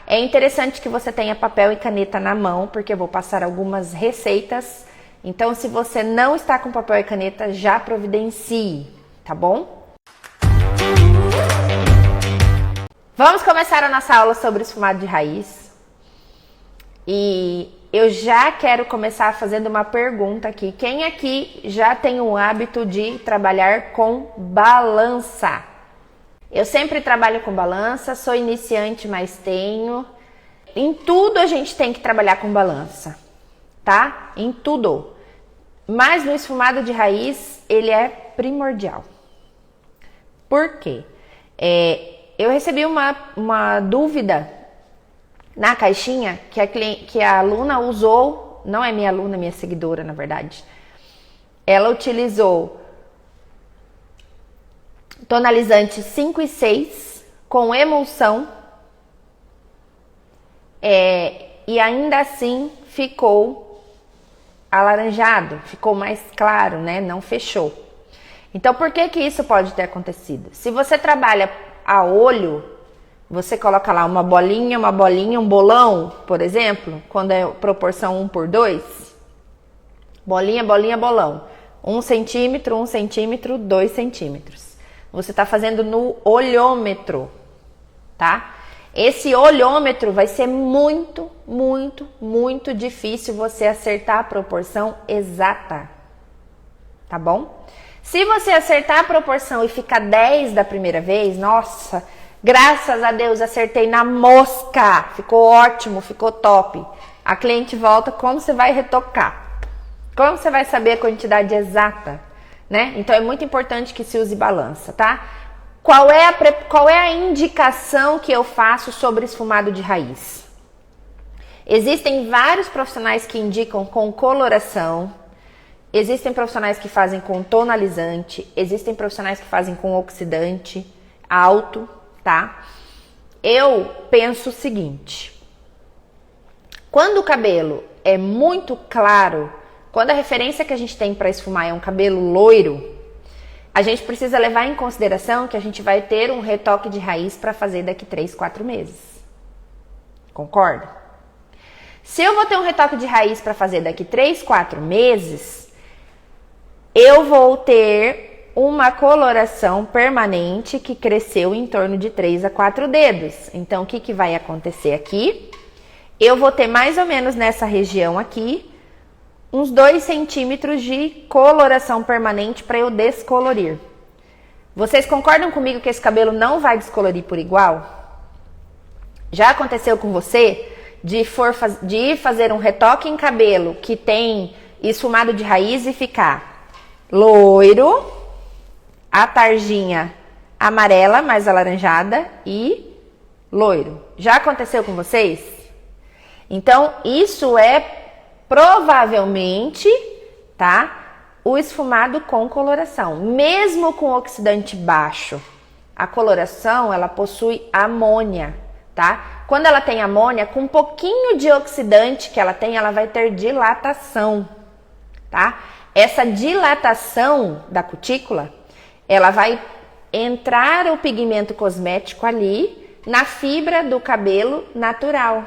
É interessante que você tenha papel e caneta na mão, porque eu vou passar algumas receitas. Então, se você não está com papel e caneta, já providencie, tá bom? Vamos começar a nossa aula sobre esfumado de raiz. E eu já quero começar fazendo uma pergunta aqui. Quem aqui já tem o hábito de trabalhar com balança? Eu sempre trabalho com balança, sou iniciante, mas tenho. Em tudo a gente tem que trabalhar com balança, tá? Em tudo. Mas no esfumado de raiz, ele é primordial. Por quê? Eu recebi uma dúvida na caixinha que a aluna usou, não é minha aluna, minha seguidora, na verdade. Ela utilizou tonalizante 5 e 6 com emulsão e ainda assim ficou alaranjado, ficou mais claro, né? Não fechou. Então, por que isso pode ter acontecido? Se você trabalha a olho, você coloca lá uma bolinha, um bolão, por exemplo, quando é proporção 1:2, bolinha, bolão, 1 centímetro, 1 centímetro, 2 centímetros. Você está fazendo no olhômetro, tá? Esse olhômetro vai ser muito, muito, muito difícil você acertar a proporção exata, tá bom? Se você acertar a proporção e ficar 10 da primeira vez, nossa, graças a Deus acertei na mosca, ficou ótimo, ficou top. A cliente volta, como você vai retocar? Como você vai saber a quantidade exata, né? Então é muito importante que se use balança, tá? Qual é a indicação que eu faço sobre esfumado de raiz? Existem vários profissionais que indicam com coloração, existem profissionais que fazem com tonalizante, existem profissionais que fazem com oxidante alto, tá? Eu penso o seguinte: quando o cabelo é muito claro, quando a referência que a gente tem para esfumar é um cabelo loiro, a gente precisa levar em consideração que a gente vai ter um retoque de raiz para fazer daqui 3, 4 meses. Concorda? Se eu vou ter um retoque de raiz para fazer daqui 3, 4 meses, eu vou ter uma coloração permanente que cresceu em torno de 3 a 4 dedos. Então, o que vai acontecer aqui? Eu vou ter mais ou menos nessa região aqui, uns 2 centímetros de coloração permanente para eu descolorir. Vocês concordam comigo que esse cabelo não vai descolorir por igual? Já aconteceu com você de ir fazer um retoque em cabelo que tem esfumado de raiz e ficar loiro, a tarjinha amarela, mais alaranjada e loiro? Já aconteceu com vocês? Então, isso é provavelmente, tá? O esfumado com coloração. Mesmo com oxidante baixo, a coloração, ela possui amônia, tá? Quando ela tem amônia, com um pouquinho de oxidante que ela tem, ela vai ter dilatação, tá? Essa dilatação da cutícula, ela vai entrar o pigmento cosmético ali na fibra do cabelo natural.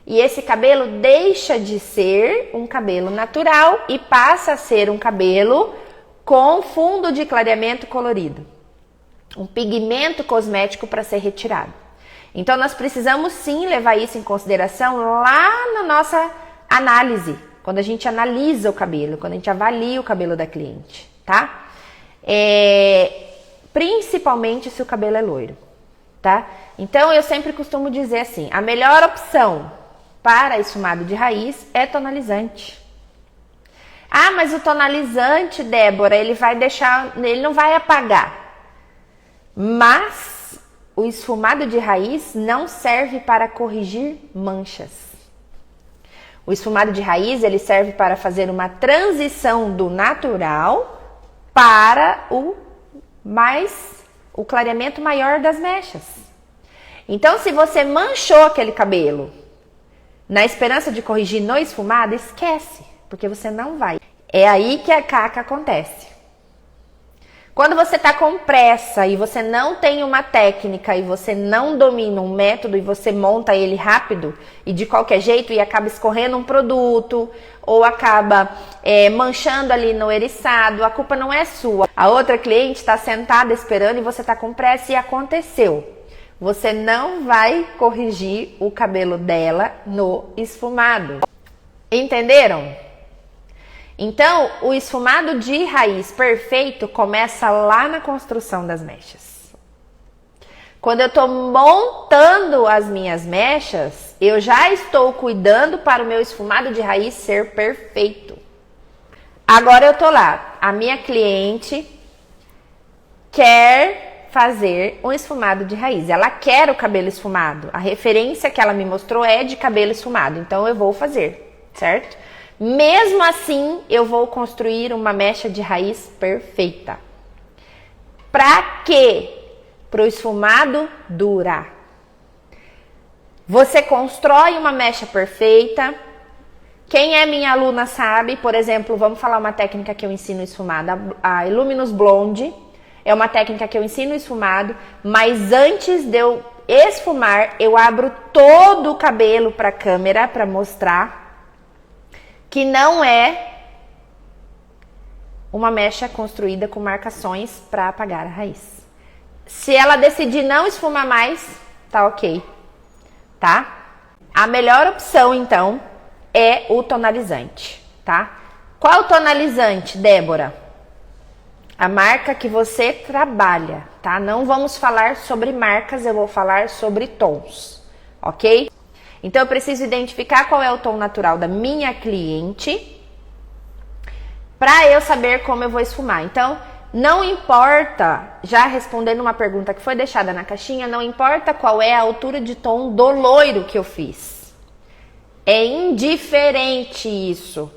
E esse cabelo deixa de ser um cabelo natural e passa a ser um cabelo com fundo de clareamento colorido. Um pigmento cosmético para ser retirado. Então, nós precisamos sim levar isso em consideração lá na nossa análise. Quando a gente analisa o cabelo, quando a gente avalia o cabelo da cliente, tá? Principalmente se o cabelo é loiro, tá? Então, eu sempre costumo dizer assim, a melhor opção para esfumado de raiz é tonalizante. Ah, mas o tonalizante, Débora, ele não vai apagar. Mas o esfumado de raiz não serve para corrigir manchas. O esfumado de raiz, ele serve para fazer uma transição do natural para o clareamento maior das mechas. Então, se você manchou aquele cabelo na esperança de corrigir no esfumado, esquece, porque você não vai. É aí que a caca acontece. Quando você está com pressa e você não tem uma técnica e você não domina um método e você monta ele rápido e de qualquer jeito e acaba escorrendo um produto ou acaba manchando ali no eriçado, a culpa não é sua. A outra cliente está sentada esperando e você está com pressa e aconteceu. Você não vai corrigir o cabelo dela no esfumado. Entenderam? Então, o esfumado de raiz perfeito começa lá na construção das mechas. Quando eu estou montando as minhas mechas, eu já estou cuidando para o meu esfumado de raiz ser perfeito. Agora eu tô lá, a minha cliente quer fazer um esfumado de raiz. Ela quer o cabelo esfumado. A referência que ela me mostrou é de cabelo esfumado, então eu vou fazer, certo? Mesmo assim, eu vou construir uma mecha de raiz perfeita. Pra quê? Para o esfumado durar. Você constrói uma mecha perfeita. Quem é minha aluna sabe, por exemplo, vamos falar uma técnica que eu ensino esfumada, a Illuminous Blonde. É uma técnica que eu ensino esfumado, mas antes de eu esfumar, eu abro todo o cabelo para a câmera para mostrar que não é uma mecha construída com marcações para apagar a raiz. Se ela decidir não esfumar mais, tá ok, tá? A melhor opção, então, é o tonalizante, tá? Qual tonalizante, Débora? A marca que você trabalha, tá? Não vamos falar sobre marcas, eu vou falar sobre tons, ok? Então, eu preciso identificar qual é o tom natural da minha cliente para eu saber como eu vou esfumar. Então, não importa, já respondendo uma pergunta que foi deixada na caixinha, não importa qual é a altura de tom do loiro que eu fiz. É indiferente isso.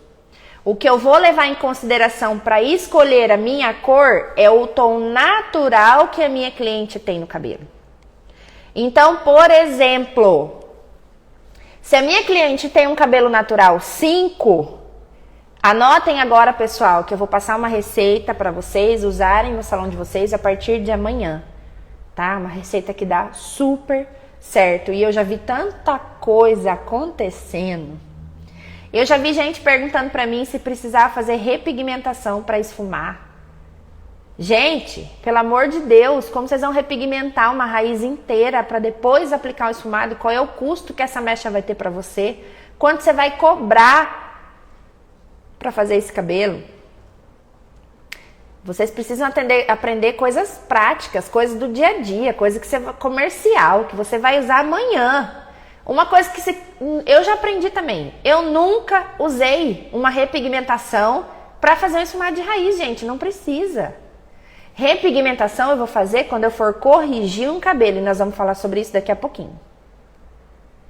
O que eu vou levar em consideração para escolher a minha cor é o tom natural que a minha cliente tem no cabelo. Então, por exemplo, se a minha cliente tem um cabelo natural 5, anotem agora, pessoal, que eu vou passar uma receita para vocês usarem no salão de vocês a partir de amanhã, tá? Uma receita que dá super certo. E eu já vi tanta coisa acontecendo. Eu já vi gente perguntando para mim se precisava fazer repigmentação para esfumar. Gente, pelo amor de Deus, como vocês vão repigmentar uma raiz inteira para depois aplicar o esfumado? Qual é o custo que essa mecha vai ter para você? Quanto você vai cobrar para fazer esse cabelo? Vocês precisam aprender coisas práticas, coisas do dia a dia, coisa que você comercial, que você vai usar amanhã. Uma coisa que eu já aprendi também. Eu nunca usei uma repigmentação para fazer um esfumado de raiz, gente. Não precisa. Repigmentação eu vou fazer quando eu for corrigir um cabelo. E nós vamos falar sobre isso daqui a pouquinho.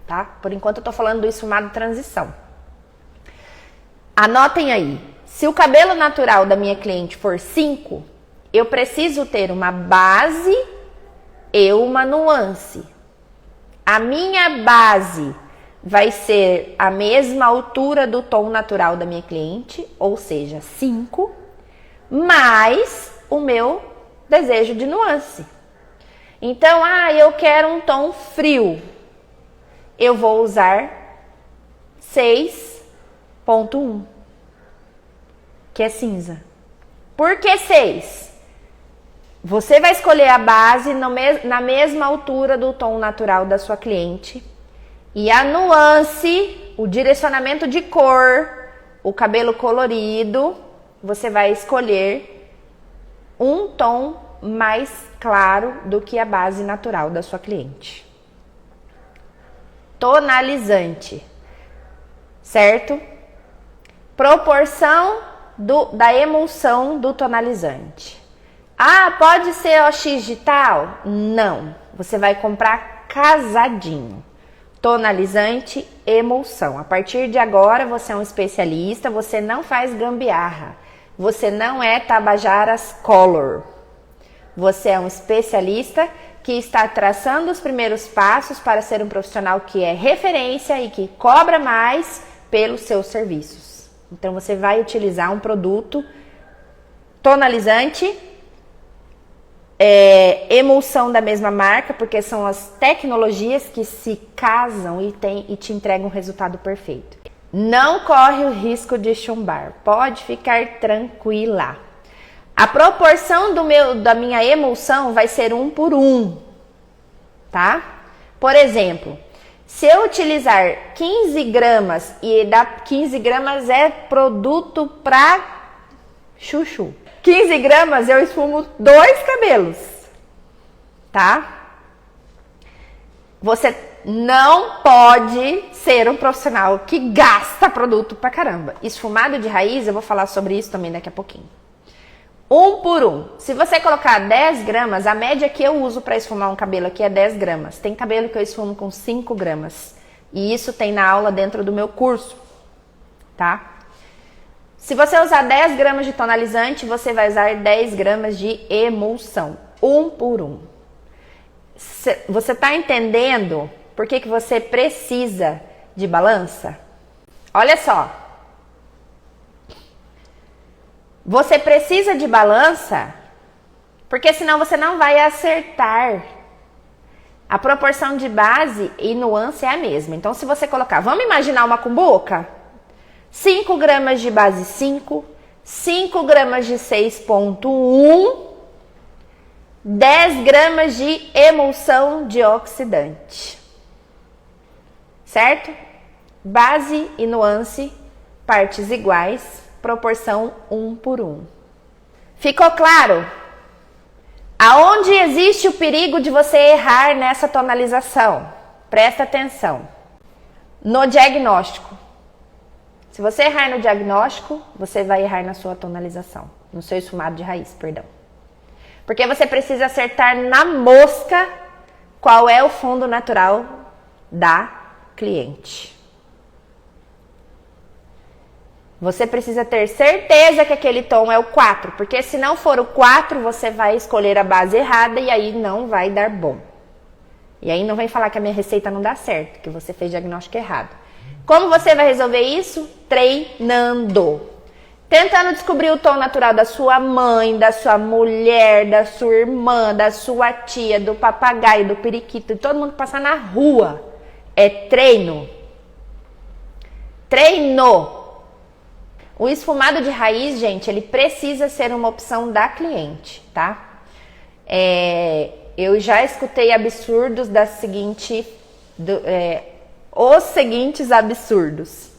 Tá? Por enquanto eu tô falando do esfumado transição. Anotem aí. Se o cabelo natural da minha cliente for 5, eu preciso ter uma base e uma nuance. A minha base vai ser a mesma altura do tom natural da minha cliente, ou seja, 5, mais o meu desejo de nuance. Então, eu quero um tom frio. Eu vou usar 6.1, que é cinza. Por que 6? Você vai escolher a base na mesma altura do tom natural da sua cliente. E a nuance, o direcionamento de cor, o cabelo colorido, você vai escolher um tom mais claro do que a base natural da sua cliente. Tonalizante, certo? Proporção da emulsão do tonalizante. Pode ser OX digital? Não, você vai comprar casadinho. Tonalizante, emulsão. A partir de agora você é um especialista, você não faz gambiarra. Você não é Tabajaras Color. Você é um especialista que está traçando os primeiros passos para ser um profissional que é referência e que cobra mais pelos seus serviços. Então você vai utilizar um produto tonalizante emulsão da mesma marca, porque são as tecnologias que se casam e te entregam um resultado perfeito. Não corre o risco de chumbar, pode ficar tranquila. A proporção da minha emulsão vai ser 1 por 1, tá? Por exemplo, se eu utilizar 15 gramas e 15 gramas é produto para chuchu. 15 gramas eu esfumo 2 cabelos, tá? Você não pode ser um profissional que gasta produto pra caramba. Esfumado de raiz, eu vou falar sobre isso também daqui a pouquinho. 1 por 1. Se você colocar 10 gramas, a média que eu uso para esfumar um cabelo aqui é 10 gramas. Tem cabelo que eu esfumo com 5 gramas. E isso tem na aula dentro do meu curso, tá? Se você usar 10 gramas de tonalizante, você vai usar 10 gramas de emulsão. 1 por 1. Você tá entendendo por que você precisa de balança? Olha só. Você precisa de balança, porque senão você não vai acertar. A proporção de base e nuance é a mesma. Então, se você colocar, vamos imaginar uma cumbuca? 5 gramas de base 5, 5 gramas de 6,1, 10 gramas de emulsão de oxidante. Certo? Base e nuance, partes iguais, proporção 1 por 1. Ficou claro? Aonde existe o perigo de você errar nessa tonalização? Presta atenção. No diagnóstico. Se você errar no diagnóstico, você vai errar na sua tonalização. No seu esfumado de raiz, perdão. Porque você precisa acertar na mosca qual é o fundo natural da cliente. Você precisa ter certeza que aquele tom é o 4, porque se não for o 4, você vai escolher a base errada e aí não vai dar bom. E aí não vem falar que a minha receita não dá certo, que você fez diagnóstico errado. Como você vai resolver isso? Treinando. Tentando descobrir o tom natural da sua mãe, da sua mulher, da sua irmã, da sua tia, do papagaio, do periquito, de todo mundo que passar na rua. É treino. Treino. O esfumado de raiz, gente, ele precisa ser uma opção da cliente, tá? Eu já escutei absurdos os seguintes absurdos.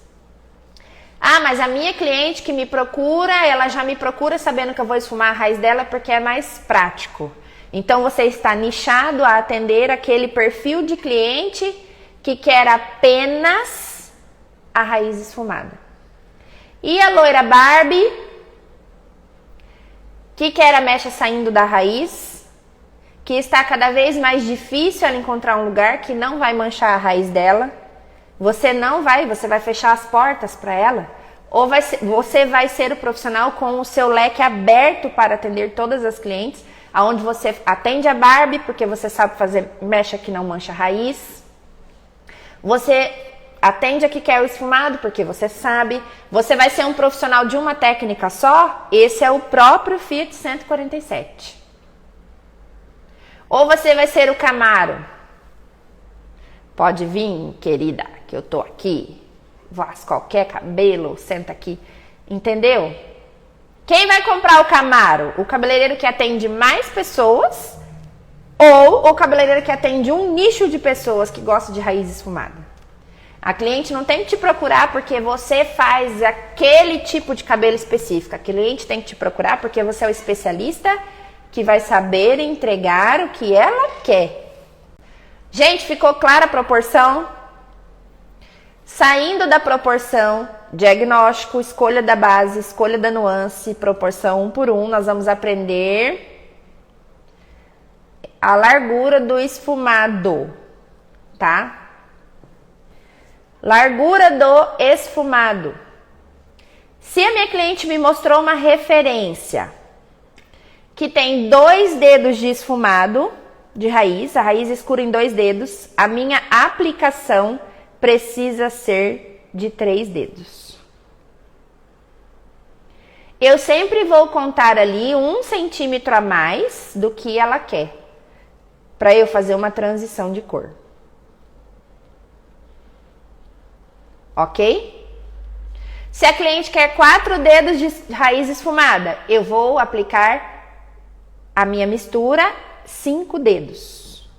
Ah, mas a minha cliente que me procura, ela já me procura sabendo que eu vou esfumar a raiz dela porque é mais prático. Então você está nichado a atender aquele perfil de cliente que quer apenas a raiz esfumada. E a loira Barbie, que quer a mecha saindo da raiz, que está cada vez mais difícil ela encontrar um lugar que não vai manchar a raiz dela. Você vai fechar as portas para ela. Ou você vai ser o profissional com o seu leque aberto para atender todas as clientes, onde você atende a Barbie, porque você sabe fazer mecha que não mancha a raiz. Você atende a que quer o esfumado, porque você sabe. Você vai ser um profissional de uma técnica só? Esse é o próprio Fiat 147. Ou você vai ser o Camaro? Pode vir, querida, que eu tô aqui. Faz qualquer cabelo, senta aqui. Entendeu? Quem vai comprar o Camaro? O cabeleireiro que atende mais pessoas ou o cabeleireiro que atende um nicho de pessoas que gostam de raiz esfumada? A cliente não tem que te procurar porque você faz aquele tipo de cabelo específico. A cliente tem que te procurar porque você é o especialista que vai saber entregar o que ela quer. Gente, ficou clara a proporção? Saindo da proporção, diagnóstico, escolha da base, escolha da nuance, proporção 1 por 1, nós vamos aprender a largura do esfumado, tá? Largura do esfumado. Se a minha cliente me mostrou uma referência que tem 2 dedos de esfumado de raiz, a raiz escura em 2 dedos, a minha aplicação precisa ser de 3 dedos. Eu sempre vou contar ali 1 centímetro a mais do que ela quer, para eu fazer uma transição de cor. Ok? Se a cliente quer 4 dedos de raiz esfumada, eu vou aplicar a minha mistura 5 dedos.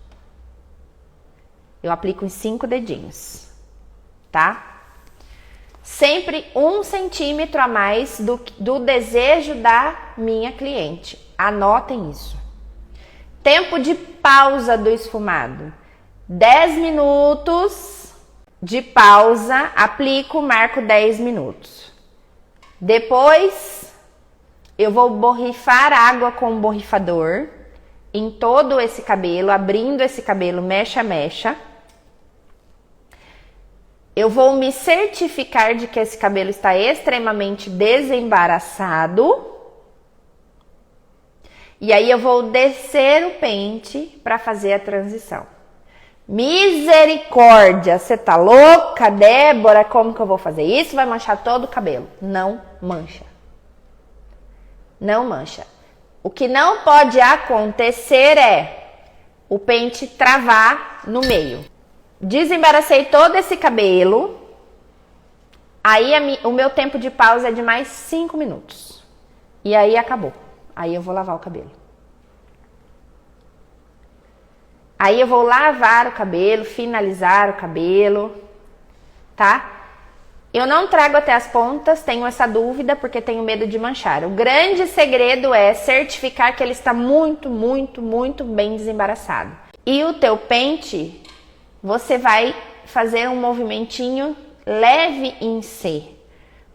Eu aplico em 5 dedinhos, tá? Sempre 1 centímetro a mais do desejo da minha cliente. Anotem isso. Tempo de pausa do esfumado. 10 minutos de pausa, aplico, marco 10 minutos. Depois, eu vou borrifar água com o borrifador em todo esse cabelo, abrindo esse cabelo mecha a mecha. Eu vou me certificar de que esse cabelo está extremamente desembaraçado. E aí eu vou descer o pente para fazer a transição. Misericórdia, você tá louca, Débora? Como que eu vou fazer isso? Vai manchar todo o cabelo. Não mancha. Não mancha. O que não pode acontecer é o pente travar no meio. Desembaracei todo esse cabelo. Aí o meu tempo de pausa é de mais 5 minutos. E aí acabou. Aí eu vou lavar o cabelo. Aí eu vou lavar o cabelo, finalizar o cabelo, tá? Eu não trago até as pontas, tenho essa dúvida porque tenho medo de manchar. O grande segredo é certificar que ele está muito, muito, muito bem desembaraçado. E o teu pente, você vai fazer um movimentinho leve em C.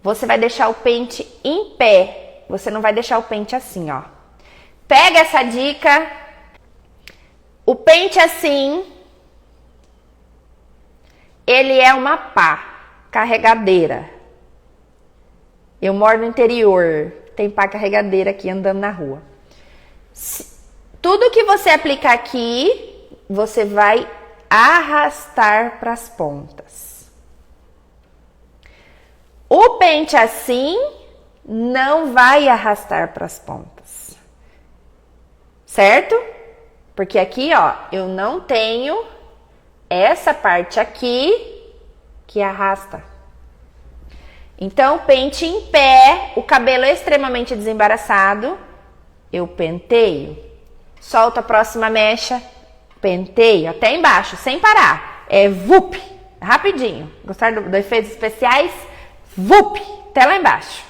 Você vai deixar o pente em pé. Você não vai deixar o pente assim, ó. Pega essa dica. O pente assim, ele é uma pá, carregadeira. Eu moro no interior, tem pá carregadeira aqui andando na rua. Tudo que você aplicar aqui, você vai arrastar para as pontas. O pente assim não vai arrastar para as pontas, certo? Porque aqui, ó, eu não tenho essa parte aqui que arrasta. Então, pente em pé, o cabelo é extremamente desembaraçado, eu penteio. Solto a próxima mecha, penteio até embaixo, sem parar. É vup, rapidinho. Gostaram do efeitos especiais? Vup, até lá embaixo.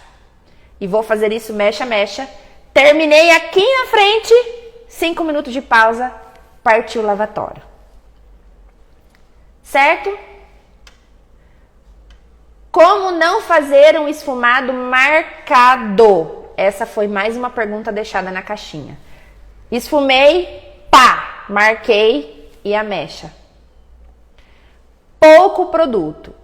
E vou fazer isso mecha a mecha. Terminei aqui na frente. 5 minutos de pausa, partiu o lavatório. Certo? Como não fazer um esfumado marcado? Essa foi mais uma pergunta deixada na caixinha. Esfumei, pá, marquei e a mecha. Pouco produto.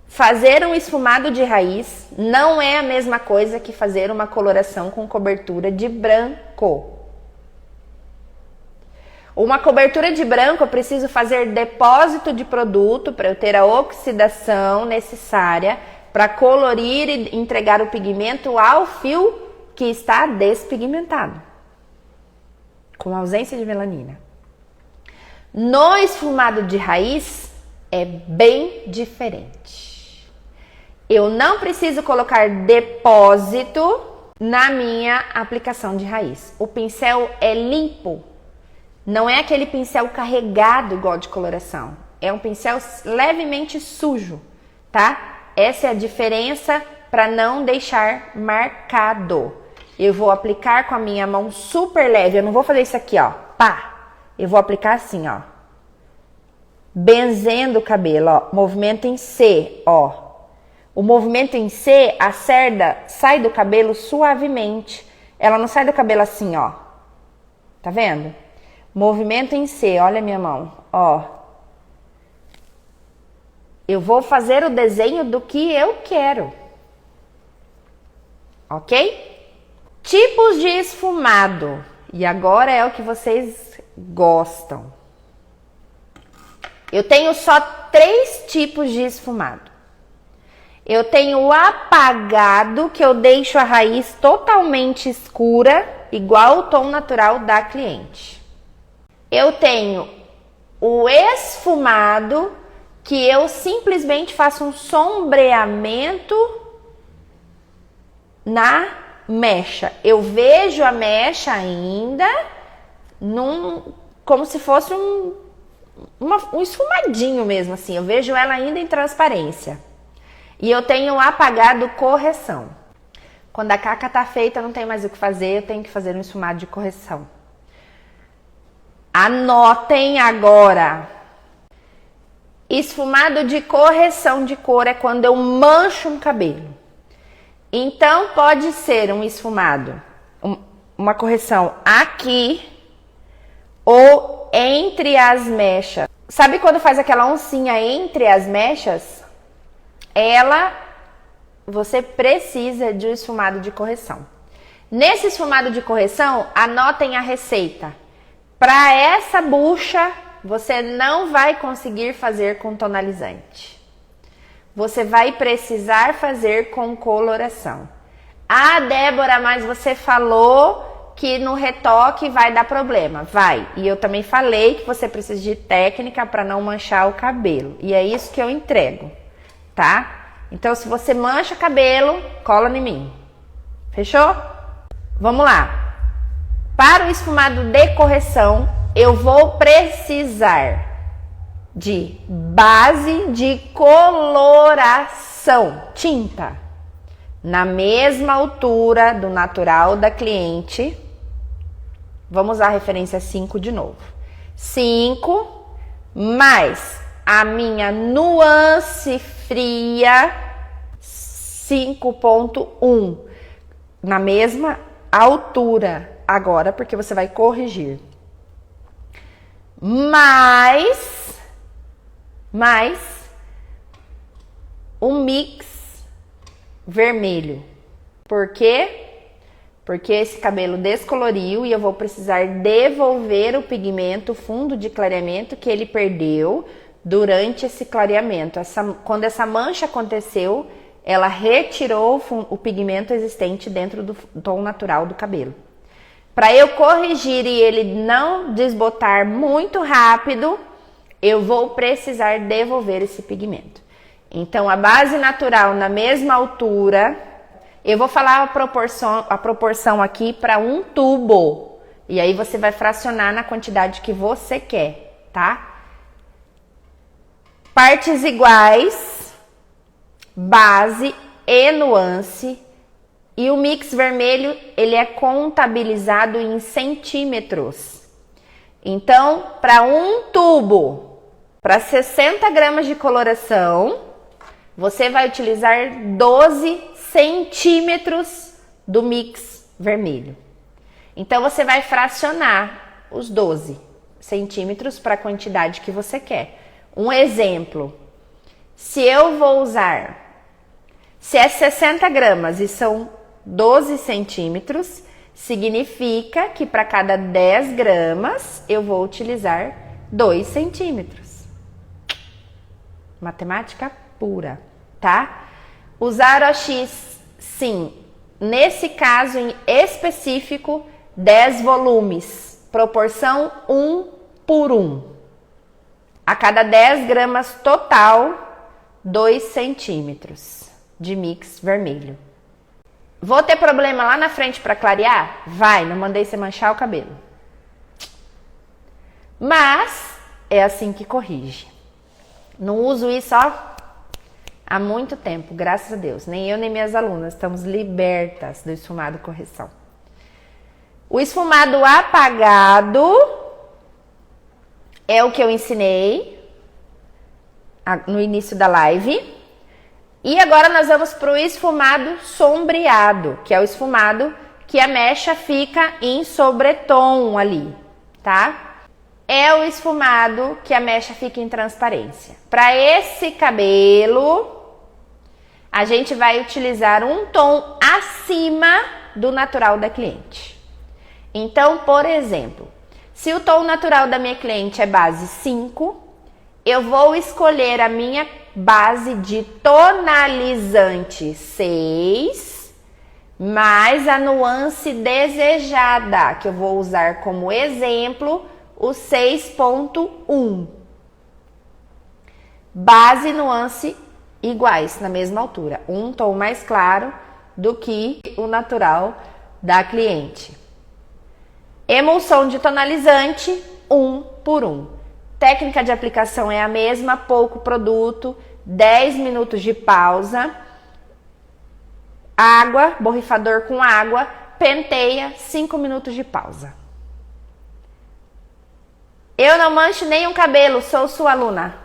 Fazer um esfumado de raiz não é a mesma coisa que fazer uma coloração com cobertura de branco. Uma cobertura de branco, eu preciso fazer depósito de produto para eu ter a oxidação necessária para colorir e entregar o pigmento ao fio que está despigmentado, com ausência de melanina. No esfumado de raiz é bem diferente. Eu não preciso colocar depósito na minha aplicação de raiz. O pincel é limpo. Não é aquele pincel carregado igual de coloração. É um pincel levemente sujo, tá? Essa é a diferença para não deixar marcado. Eu vou aplicar com a minha mão super leve. Eu não vou fazer isso aqui, ó. Pá! Eu vou aplicar assim, ó. Benzendo o cabelo, ó. Movimento em C, ó. O movimento em C, a cerda sai do cabelo suavemente. Ela não sai do cabelo assim, ó. Tá vendo? Movimento em C, olha a minha mão, ó. Eu vou fazer o desenho do que eu quero. Ok? Tipos de esfumado. E agora é o que vocês gostam. Eu tenho só 3 tipos de esfumado. Eu tenho o apagado, que eu deixo a raiz totalmente escura, igual o tom natural da cliente. Eu tenho o esfumado, que eu simplesmente faço um sombreamento na mecha. Eu vejo a mecha ainda como se fosse um esfumadinho mesmo, assim. Eu vejo ela ainda em transparência. E eu tenho o apagado correção. Quando a caca tá feita, não tem mais o que fazer, eu tenho que fazer um esfumado de correção. Anotem agora. Esfumado de correção de cor é quando eu mancho um cabelo. Então, pode ser um esfumado, uma correção aqui ou entre as mechas. Sabe quando faz aquela oncinha entre as mechas? Você precisa de um esfumado de correção. Nesse esfumado de correção, anotem a receita. Para essa bucha, você não vai conseguir fazer com tonalizante. Você vai precisar fazer com coloração. Ah, Débora, mas você falou que no retoque vai dar problema. Vai. E eu também falei que você precisa de técnica para não manchar o cabelo. E é isso que eu entrego, tá? Então, se você mancha cabelo, cola em mim. Fechou? Vamos lá. Para o esfumado de correção, eu vou precisar de base de coloração, tinta, na mesma altura do natural da cliente. Vamos usar a referência 5 de novo. 5 mais a minha nuance fria 5.1, na mesma altura agora, porque você vai corrigir. Mais um mix vermelho. Por quê? Porque esse cabelo descoloriu e eu vou precisar devolver o pigmento, o fundo de clareamento que ele perdeu durante esse clareamento. Quando essa mancha aconteceu, ela retirou o pigmento existente dentro do tom natural do cabelo. Para eu corrigir e ele não desbotar muito rápido, eu vou precisar devolver esse pigmento. Então, a base natural na mesma altura, eu vou falar a proporção aqui para um tubo. E aí você vai fracionar na quantidade que você quer, tá? Partes iguais, base e nuance. E o mix vermelho, ele é contabilizado em centímetros. Então, para um tubo, para 60 gramas de coloração, você vai utilizar 12 centímetros do mix vermelho. Então, você vai fracionar os 12 centímetros para a quantidade que você quer. Um exemplo, se é 60 gramas e são 12 centímetros, significa que para cada 10 gramas eu vou utilizar 2 centímetros. Matemática pura, tá? Usar OX, sim. Nesse caso em específico, 10 volumes, proporção 1:1. A cada 10 gramas total, 2 centímetros de mix vermelho. Vou ter problema lá na frente para clarear? Vai, não mandei você manchar o cabelo. Mas é assim que corrige. Não uso isso há muito tempo, graças a Deus. Nem eu nem minhas alunas estamos libertas do esfumado correção. O esfumado apagado é o que eu ensinei no início da live. E agora nós vamos para o esfumado sombreado, que é o esfumado que a mecha fica em sobretom ali, tá? É o esfumado que a mecha fica em transparência. Para esse cabelo, a gente vai utilizar um tom acima do natural da cliente. Então, por exemplo, se o tom natural da minha cliente é base 5, eu vou escolher a minha base de tonalizante 6, mais a nuance desejada, que eu vou usar como exemplo, o 6.1. Base e nuance iguais, na mesma altura. Um tom mais claro do que o natural da cliente. Emulsão de tonalizante, 1 por 1. Técnica de aplicação é a mesma, pouco produto, 10 minutos de pausa. Água, borrifador com água, penteia, 5 minutos de pausa. Eu não mancho nenhum cabelo, sou sua aluna.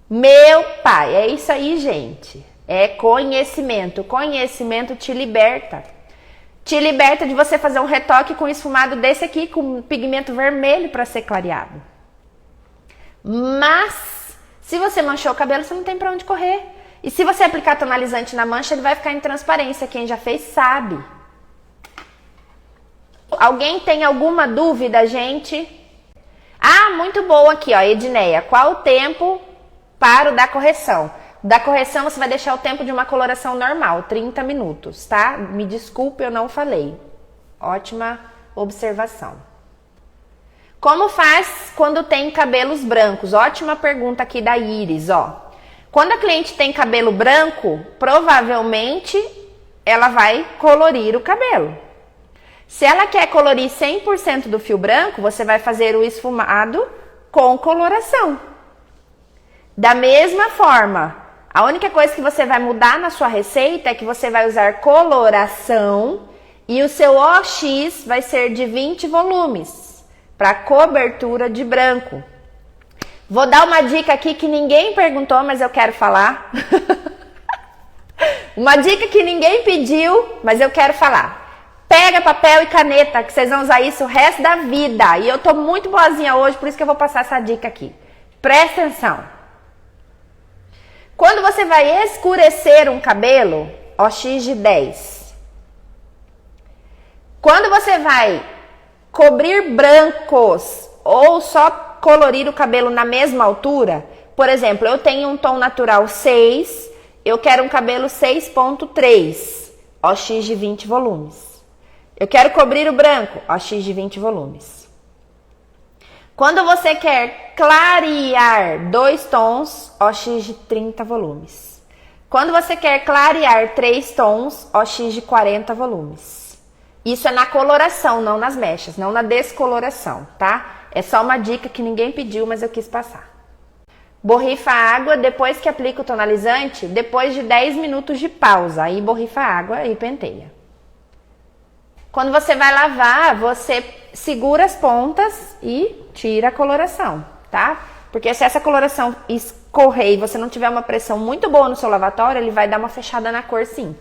Meu pai, é isso aí, gente. É conhecimento. Conhecimento te liberta. Te liberta de você fazer um retoque com esfumado desse aqui, com pigmento vermelho para ser clareado. Mas, se você manchou o cabelo, você não tem para onde correr. E se você aplicar tonalizante na mancha, ele vai ficar em transparência. Quem já fez sabe. Alguém tem alguma dúvida, gente? Ah, muito boa aqui, ó, Edneia. Qual o tempo para o da correção? Da correção, você vai deixar o tempo de uma coloração normal, 30 minutos, tá? Me desculpe, eu não falei. Ótima observação. Como faz quando tem cabelos brancos? Ótima pergunta aqui da Iris, ó. Quando a cliente tem cabelo branco, provavelmente ela vai colorir o cabelo. Se ela quer colorir 100% do fio branco, você vai fazer o esfumado com coloração. Da mesma forma, a única coisa que você vai mudar na sua receita é que você vai usar coloração e o seu OX vai ser de 20 volumes para cobertura de branco. Vou dar uma dica aqui que ninguém perguntou, mas eu quero falar. Uma dica que ninguém pediu, mas eu quero falar. Pega papel e caneta, que vocês vão usar isso o resto da vida. E eu tô muito boazinha hoje, por isso que eu vou passar essa dica aqui. Presta atenção. Quando você vai escurecer um cabelo, OX de 10. Quando você vai cobrir brancos ou só colorir o cabelo na mesma altura, por exemplo, eu tenho um tom natural 6, eu quero um cabelo 6.3, OX de 20 volumes. Eu quero cobrir o branco, OX de 20 volumes. Quando você quer clarear 2 tons, OX de 30 volumes. Quando você quer clarear 3 tons, OX de 40 volumes. Isso é na coloração, não nas mechas, não na descoloração, tá? É só uma dica que ninguém pediu, mas eu quis passar. Borrifa a água depois que aplica o tonalizante, depois de 10 minutos de pausa. Aí borrifa a água e penteia. Quando você vai lavar, você segura as pontas e tira a coloração, tá? Porque se essa coloração escorrer e você não tiver uma pressão muito boa no seu lavatório, ele vai dar uma fechada na cor sim.